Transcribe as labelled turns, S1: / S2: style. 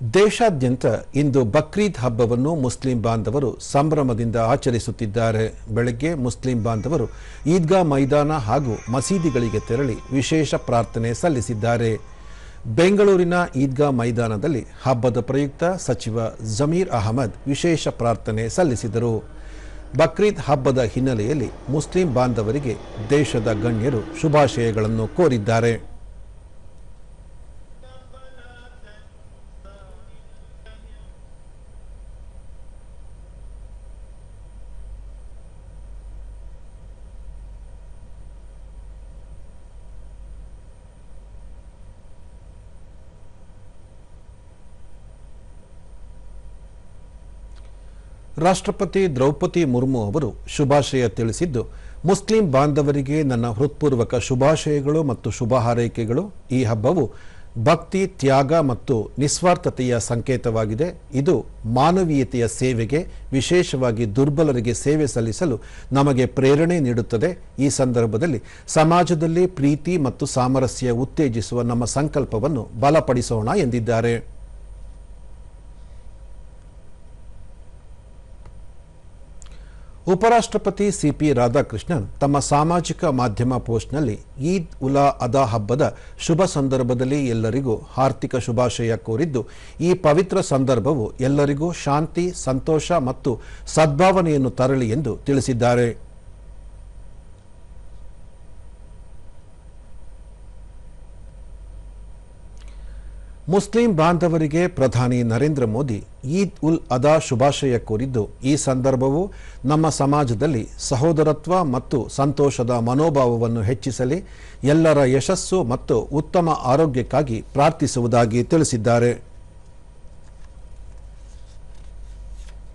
S1: ದೇಶಾದ್ಯಂತ ಇಂದು ಬಕ್ರೀದ್ ಹಬ್ಬವನ್ನು ಮುಸ್ಲಿಂ ಬಾಂಧವರು ಸಂಭ್ರಮದಿಂದ ಆಚರಿಸುತ್ತಿದ್ದಾರೆ. ಬೆಳಗ್ಗೆ ಮುಸ್ಲಿಂ ಬಾಂಧವರು ಈದ್ಗಾ ಮೈದಾನ ಹಾಗೂ ಮಸೀದಿಗಳಿಗೆ ತೆರಳಿ ವಿಶೇಷ ಪ್ರಾರ್ಥನೆ ಸಲ್ಲಿಸಿದ್ದಾರೆ. ಬೆಂಗಳೂರಿನ ಈದ್ಗಾ ಮೈದಾನದಲ್ಲಿ ಹಬ್ಬದ ಪ್ರಯುಕ್ತ ಸಚಿವ ಜಮೀರ್ ಅಹಮದ್ ವಿಶೇಷ ಪ್ರಾರ್ಥನೆ ಸಲ್ಲಿಸಿದರು. ಬಕ್ರೀದ್ ಹಬ್ಬದ ಹಿನ್ನೆಲೆಯಲ್ಲಿ ಮುಸ್ಲಿಂ ಬಾಂಧವರಿಗೆ ದೇಶದ ಗಣ್ಯರು ಶುಭಾಶಯಗಳನ್ನು ಕೋರಿದ್ದಾರೆ. ರಾಷ್ಟ್ರಪತಿ ದ್ರೌಪದಿ ಮುರ್ಮು ಅವರು ಶುಭಾಶಯ ತಿಳಿಸಿದ್ದು, ಮುಸ್ಲಿಂ ಬಾಂಧವರಿಗೆ ನನ್ನ ಹೃತ್ಪೂರ್ವಕ ಶುಭಾಶಯಗಳು ಮತ್ತು ಶುಭ ಹಾರೈಕೆಗಳು. ಈ ಹಬ್ಬವು ಭಕ್ತಿ, ತ್ಯಾಗ ಮತ್ತು ನಿಸ್ವಾರ್ಥತೆಯ ಸಂಕೇತವಾಗಿದೆ. ಇದು ಮಾನವೀಯತೆಯ ಸೇವೆಗೆ, ವಿಶೇಷವಾಗಿ ದುರ್ಬಲರಿಗೆ ಸೇವೆ ಸಲ್ಲಿಸಲು ನಮಗೆ ಪ್ರೇರಣೆ ನೀಡುತ್ತದೆ. ಈ ಸಂದರ್ಭದಲ್ಲಿ ಸಮಾಜದಲ್ಲಿ ಪ್ರೀತಿ ಮತ್ತು ಸಾಮರಸ್ಯ ಉತ್ತೇಜಿಸುವ ನಮ್ಮ ಸಂಕಲ್ಪವನ್ನು ಬಲಪಡಿಸೋಣ ಎಂದಿದ್ದಾರೆ. ಉಪರಾಷ್ಟ್ರಪತಿ ಸಿಪಿ ರಾಧಾಕೃಷ್ಣನ್ ತಮ್ಮ ಸಾಮಾಜಿಕ ಮಾಧ್ಯಮ ಪೋಸ್ಟ್ನಲ್ಲಿ ಈದ್ ಉಲ್ ಅಧಾ ಹಬ್ಬದ ಶುಭ ಸಂದರ್ಭದಲ್ಲಿ ಎಲ್ಲರಿಗೂ ಹಾರ್ದಿಕ ಶುಭಾಶಯ ಕೋರಿದ್ದು, ಈ ಪವಿತ್ರ ಸಂದರ್ಭವು ಎಲ್ಲರಿಗೂ ಶಾಂತಿ, ಸಂತೋಷ ಮತ್ತು ಸದ್ಭಾವನೆಯನ್ನು ತರಲಿ ಎಂದು ತಿಳಿಸಿದ್ದಾರೆ. ಮುಸ್ಲಿಂ ಬಾಂಧವರಿಗೆ ಪ್ರಧಾನಿ ನರೇಂದ್ರ ಮೋದಿ ಈದ್ ಉಲ್ ಅಧಾ ಶುಭಾಶಯ ಕೋರಿದ್ದು, ಈ ಸಂದರ್ಭವು ನಮ್ಮ ಸಮಾಜದಲ್ಲಿ ಸಹೋದರತ್ವ ಮತ್ತು ಸಂತೋಷದ ಮನೋಭಾವವನ್ನು ಹೆಚ್ಚಿಸಲಿ, ಎಲ್ಲರ ಯಶಸ್ಸು ಮತ್ತು ಉತ್ತಮ ಆರೋಗ್ಯಕ್ಕಾಗಿ ಪ್ರಾರ್ಥಿಸುವುದಾಗಿ ತಿಳಿಸಿದ್ದಾರೆ.